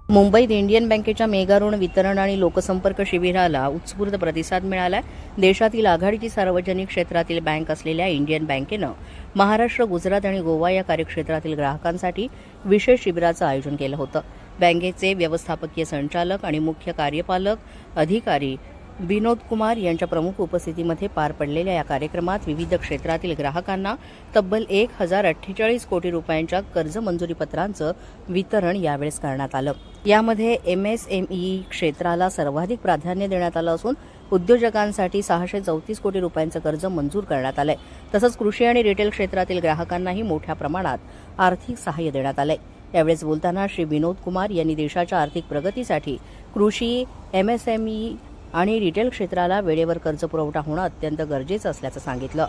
मुंबईत इंडियन बँकेच्या मेगा ऋण वितरण आणि लोकसंपर्क शिबिराला उत्स्फूर्त प्रतिसाद मिळाला. देशातील आघाडीची सार्वजनिक क्षेत्रातील बँक असलेल्या इंडियन बँकेनं महाराष्ट्र, गुजरात आणि गोवा या कार्यक्षेत्रातील ग्राहकांसाठी विशेष शिबिराचं आयोजन केलं होतं. बँकेचे व्यवस्थापकीय संचालक आणि मुख्य कार्यपालक अधिकारी विनोद कुमार यांच्या प्रमुख उपस्थितीमध्ये पार पडलेल्या या कार्यक्रमात विविध क्षेत्रातील ग्राहकांना तब्बल 1048 कोटी रुपयांच्या कर्ज मंजुरी पत्रांचं वितरण यावेळेस करण्यात आलं. यामध्ये MSME क्षेत्राला सर्वाधिक प्राधान्य देण्यात आलं असून उद्योजकांसाठी 634 कोटी रुपयांचं कर्ज मंजूर करण्यात आलंय. तसंच कृषी आणि रिटेल क्षेत्रातील ग्राहकांनाही मोठ्या प्रमाणात आर्थिक सहाय्य देण्यात आलंय. यावेळेस बोलताना श्री विनोद कुमार यांनी देशाच्या आर्थिक प्रगतीसाठी कृषी, MSME आणि रिटेल क्षेत्राला वेळेवर कर्ज पुरवठा होणं अत्यंत गरजेचं असल्याचं सांगितलं.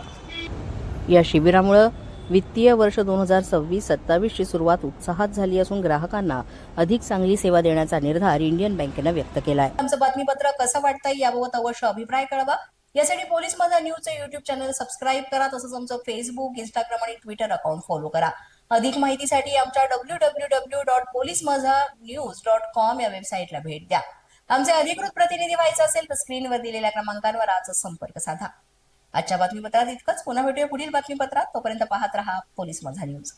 या शिबिरामुळे वित्तीय वर्ष 2026-27 ची सुरुवात उत्साहात झाली असून ग्राहकांना अधिक चांगली सेवा देण्याचा निर्धार इंडियन बँकेनं व्यक्त केलाय. आमचं बातमीपत्र कसं वाटतंय याबाबत अवश्य अभिप्राय कळवा. यासाठी पोलीस माझा न्यूजचे YouTube चॅनल सबस्क्राईब करा. तसंच आमचं फेसबुक, इंस्टाग्राम आणि ट्विटर अकाउंट फॉलो करा. अधिक माहितीसाठी आमच्या www.policemazanews.com या वेबसाईटला भेट द्या. आमचे अधिकृत प्रतिनिधी व्हायचं असेल तर स्क्रीनवर दिलेल्या क्रमांकांवर आजच संपर्क साधा. आजच्या बातमीपत्रात इतकंच. पुन्हा भेटूया पुढील बातमीपत्रात. तोपर्यंत पाहत रहा पोलीस माझा न्यूज.